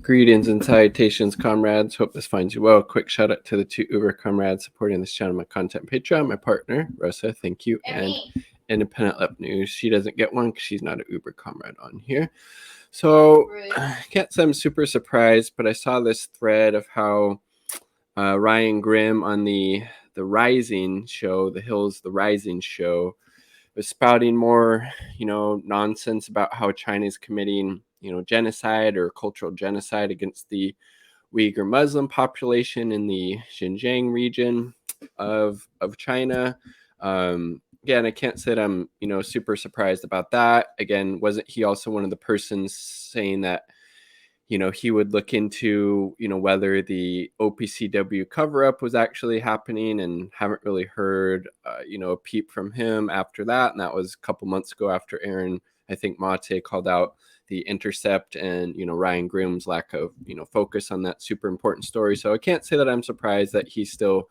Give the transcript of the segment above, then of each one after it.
Greetings and salutations, comrades. Hope this finds you well. Quick shout out to the two Uber comrades supporting this channel, my content Patreon, my partner, Rosa, thank you, and Independent Left News. She doesn't get one because she's not an Uber comrade on here. So I can't say I'm super surprised, but I saw this thread of how Ryan Grimm on the Rising show, the Hills, the Rising show, was spouting more, nonsense about how China's committing, genocide or cultural genocide against the Uyghur Muslim population in the Xinjiang region of China. Again, I can't say that I'm, super surprised about that. Again, wasn't he also one of the persons saying that, he would look into, whether the OPCW cover-up was actually happening, and haven't really heard, a peep from him after that. And that was a couple months ago after Aaron, I think Mate called out the Intercept and, Ryan Grimm's lack of, focus on that super important story. So I can't say that I'm surprised that he's still,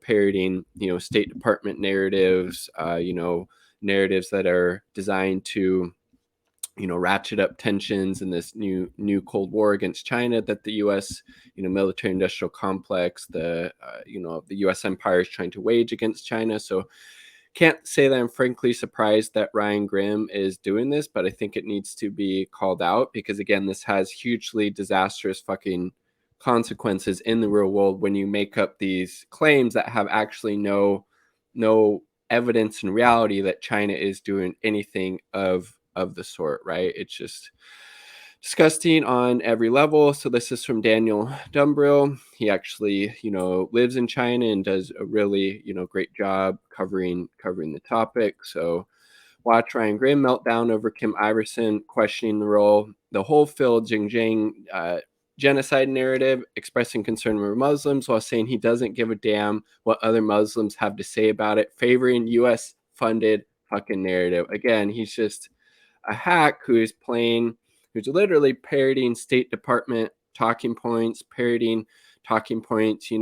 parroting, State Department narratives, narratives that are designed to, ratchet up tensions in this new Cold War against China that the U.S., military industrial complex, the U.S. empire is trying to wage against China. So can't say that I'm frankly surprised that Ryan Grimm is doing this, but I think it needs to be called out because, again, this has hugely disastrous fucking consequences in the real world when you make up these claims that have actually no evidence in reality that China is doing anything of the sort, right? It's just disgusting on every level. So this is from Daniel Dumbrill. He actually, lives in China and does a really, great job covering the topic. So watch Ryan Grimm meltdown over Kim Iverson questioning the whole filled Xinjiang genocide narrative, expressing concern over Muslims while saying he doesn't give a damn what other Muslims have to say about it, favoring U.S. funded fucking narrative. Again, he's just a hack who's literally parroting State Department talking points, parroting talking points,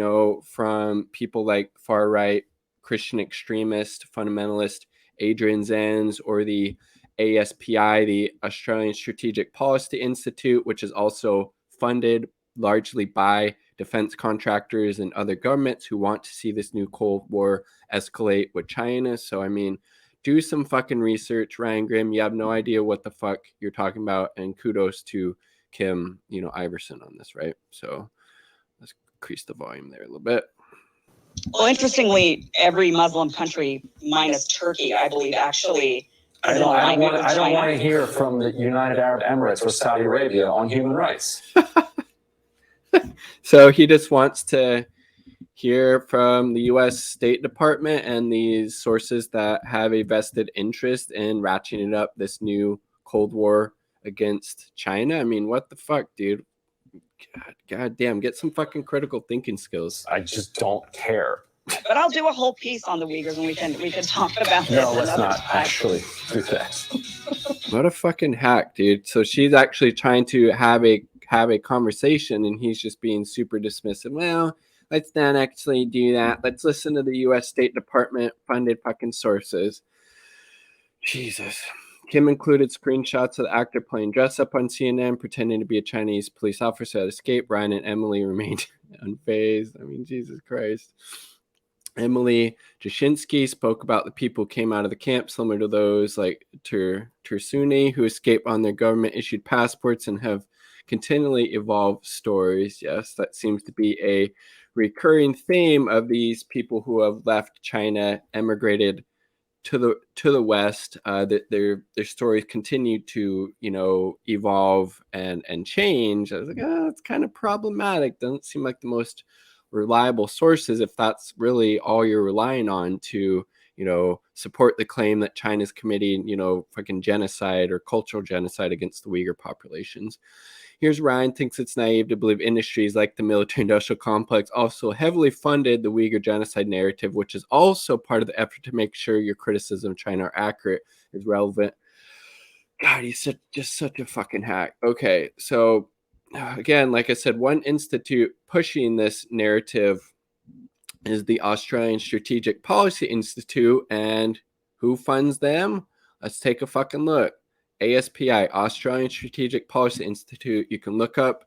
from people like far-right Christian extremist, fundamentalist Adrian Zenz, or the ASPI, the Australian Strategic Policy Institute, which is also funded largely by defense contractors and other governments who want to see this new Cold War escalate with China. So, I mean, do some fucking research, Ryan Grimm. You have no idea what the fuck you're talking about. And kudos to Kim, Iverson on this, right? So let's increase the volume there a little bit. Well, interestingly, every Muslim country minus Turkey, I believe, actually. I don't want to hear from the United Arab Emirates or Saudi Arabia on human rights. So he just wants to hear from the U.S. State Department and these sources that have a vested interest in ratcheting up this new Cold War against China. I mean, what the fuck, dude? God damn, get some fucking critical thinking skills. I just don't care. But I'll do a whole piece on the Uyghurs, and we can talk about this. No, let's not actually do that. What a fucking hack, dude. So she's actually trying to have a conversation, and he's just being super dismissive. Well, let's not actually do that. Let's listen to the U.S. State Department funded fucking sources. Jesus. Kim included screenshots of the actor playing dress up on CNN, pretending to be a Chinese police officer that escaped. Brian and Emily remained unfazed. I mean, Jesus Christ. Emily Jashinsky spoke about the people who came out of the camp, similar to those like Tursuni, who escaped on their government-issued passports and have continually evolved stories. Yes, that seems to be a recurring theme of these people who have left China, emigrated to the West. That their stories continue to evolve and change. I was like, it's kind of problematic. Doesn't seem like the most reliable sources if that's really all you're relying on to support the claim that China's committing fucking genocide or cultural genocide against the Uyghur populations. Here's Ryan thinks it's naive to believe industries like the military industrial complex also heavily funded the Uyghur genocide narrative, which is also part of the effort to make sure your criticism of China are accurate, is relevant. God, he's just such a fucking hack. Okay, so again, like I said, one institute pushing this narrative is the Australian Strategic Policy Institute. And who funds them? Let's take a fucking look. ASPI, Australian Strategic Policy Institute. You can look up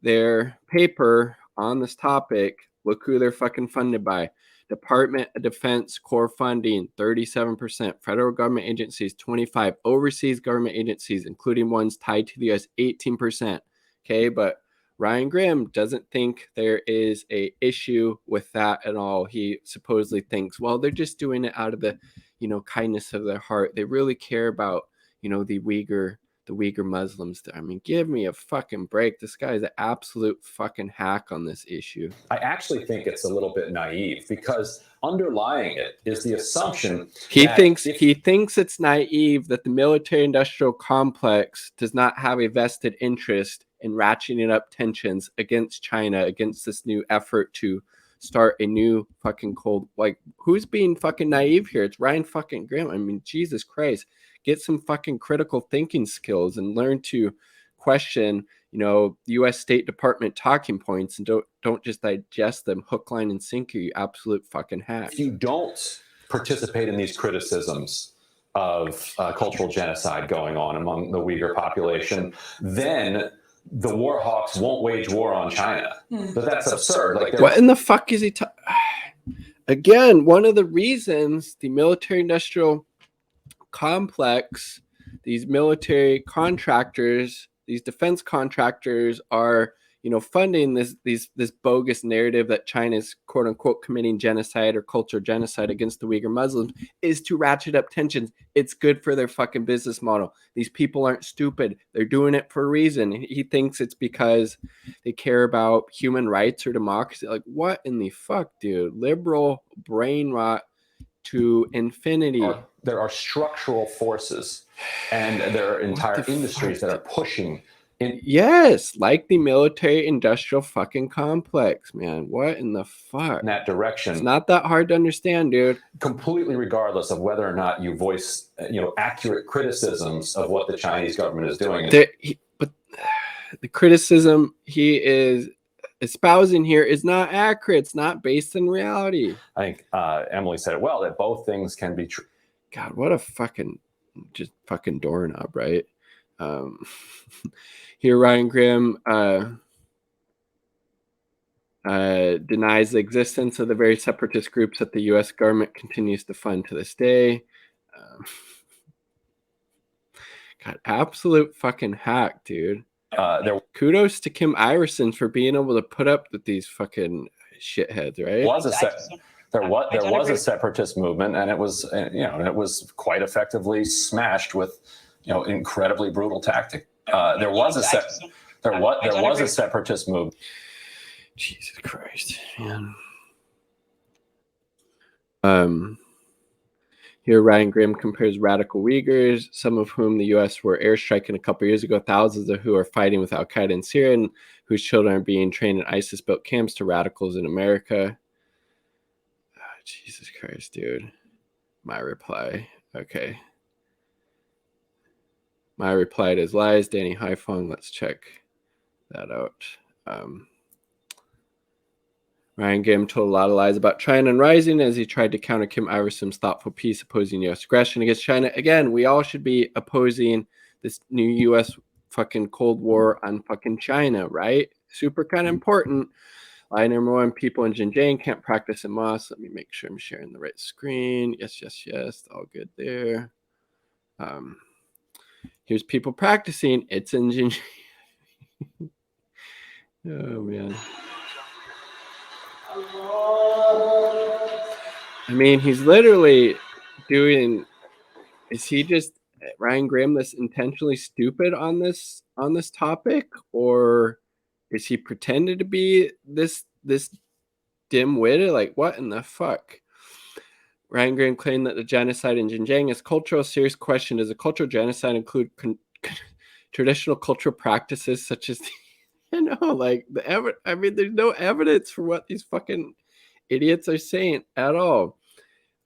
their paper on this topic, look who they're fucking funded by. Department of Defense core funding, 37%. Federal government agencies, 25%. Overseas government agencies, including ones tied to the U.S., 18%. Okay, but Ryan Grimm doesn't think there is a issue with that at all. He supposedly thinks, well, they're just doing it out of the, kindness of their heart. They really care about, the Uyghur Muslims. I mean, give me a fucking break. This guy is an absolute fucking hack on this issue. I actually think it's a little bit naive because underlying it is the assumption he thinks it's naive that the military-industrial complex does not have a vested interest in ratcheting up tensions against China, against this new effort to start a new fucking cold. Like, who's being fucking naive here? It's Ryan fucking Grimm. I mean, Jesus Christ. Get some fucking critical thinking skills and learn to question, U.S. State Department talking points, and don't just digest them hook, line, and sinker, you absolute fucking hack. If you don't participate in these criticisms of cultural genocide going on among the Uyghur population, then the war hawks won't wage war on China. But that's absurd. Like, what in the fuck is he Again, one of the reasons the military-industrial complex, these military contractors, these defense contractors are, funding this bogus narrative that China's quote unquote committing genocide or cultural genocide against the Uyghur Muslims is to ratchet up tensions. It's good for their fucking business model. These people aren't stupid. They're doing it for a reason. He thinks it's because they care about human rights or democracy. Like, what in the fuck, dude? Liberal brain rot to infinity. There are structural forces and there are entire industries that are pushing yes, like the military-industrial fucking complex, man. What in the fuck? in that direction. It's not that hard to understand, dude. Completely regardless of whether or not you voice, accurate criticisms of what the Chinese government is doing. But the criticism he is espousing here is not accurate. It's not based in reality. I think Emily said it well, that both things can be true. God, what a fucking doorknob, right? Here, Ryan Grimm denies the existence of the very separatist groups that the U.S. government continues to fund to this day. God, absolute fucking hack, dude. Kudos to Kim Iverson for being able to put up with these fucking shitheads, right? There was a separatist movement, and it was it was quite effectively smashed with incredibly brutal tactic. There was a separatist movement. Jesus Christ, man. Here, Ryan Grimm compares radical Uyghurs, some of whom the U.S. were airstriking a couple years ago, thousands of who are fighting with Al-Qaeda in Syria and whose children are being trained in ISIS-built camps, to radicals in America. Oh, Jesus Christ, dude. My reply. Okay. My reply to his lies, Danny Haifong. Let's check that out. Ryan Grimm told a lot of lies about China and Rising as he tried to counter Kim Iverson's thoughtful piece opposing U.S. aggression against China. Again, we all should be opposing this new U.S. fucking Cold War on fucking China, right? Super kind of important. Lie number one, people in Xinjiang can't practice in mosques. Let me make sure I'm sharing the right screen. Yes. All good there. Here's people practicing. It's in Xinjiang. Oh, man. I mean, he's literally doing. Is he just Ryan Grimm this intentionally stupid on this topic, or is he pretending to be this dim-witted? Like, what in the fuck? Ryan Grimm claimed that the genocide in Xinjiang is cultural. Serious question: does a cultural genocide include traditional cultural practices such as I mean, there's no evidence for what these fucking idiots are saying at all.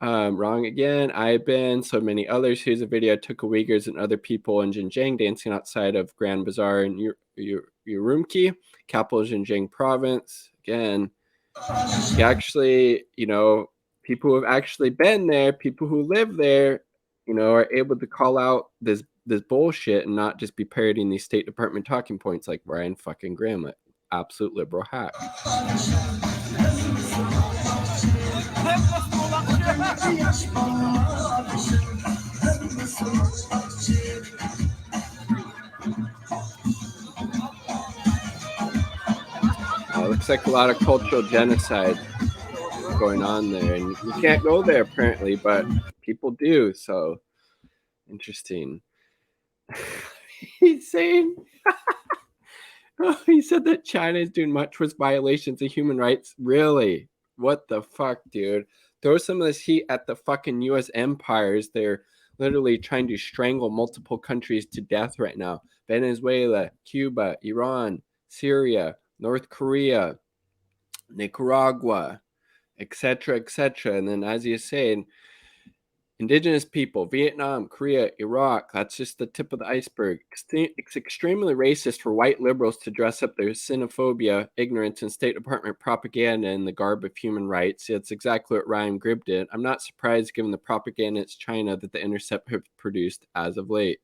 Wrong again. I've been so many others. Here's a video. I took Uyghurs and other people in Xinjiang dancing outside of Grand Bazaar in Urumqi, capital of Xinjiang province. Again, you actually, people who have actually been there, people who live there, are able to call out this bullshit and not just be parroting these State Department talking points like Ryan fucking Grimm. absolute liberal hack. Looks like a lot of cultural genocide going on there, and you can't go there apparently, but people do. So interesting. He's saying he said that China is doing much worse violations of human rights. Really? What the fuck, dude? Throw some of this heat at the fucking US empires. They're literally trying to strangle multiple countries to death right now. Venezuela, Cuba, Iran, Syria, North Korea, Nicaragua, etc., etc. And then, as you said, indigenous people, Vietnam, Korea, Iraq, that's just the tip of the iceberg. It's extremely racist for white liberals to dress up their xenophobia, ignorance, and State Department propaganda in the garb of human rights. It's exactly what Ryan Gribb did. I'm not surprised given the propaganda it's China that The Intercept have produced as of late.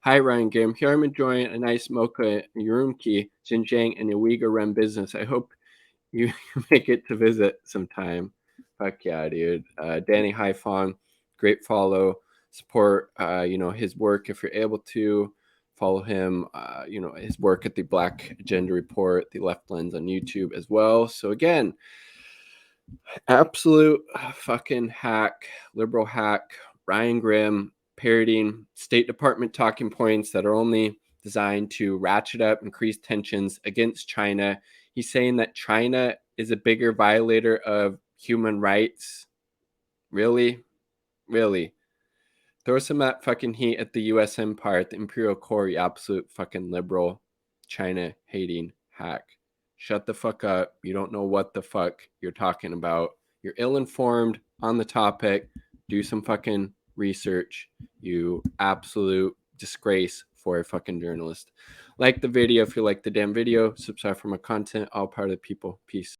Hi, Ryan Grimm. Here I'm enjoying a nice mocha in Urumqi, Xinjiang, and a Uyghur run business. I hope you make it to visit sometime. Fuck yeah, dude. Danny Haifong, great follow. Support, his work if you're able to. Follow him, his work at the Black Agenda Report, the Left Lens on YouTube as well. So again, absolute fucking hack, liberal hack, Ryan Grimm parroting State Department talking points that are only designed to ratchet up, increase tensions against China. He's saying that China is a bigger violator of human rights. Really? Really? Throw some of that fucking heat at the US empire, at the imperial core, you absolute fucking liberal, China hating hack. Shut the fuck up. You don't know what the fuck you're talking about. You're ill-informed on the topic. Do some fucking research. You absolute disgrace for a fucking journalist. Like the video if you like the damn video. Subscribe for my content. All part of the people. Peace.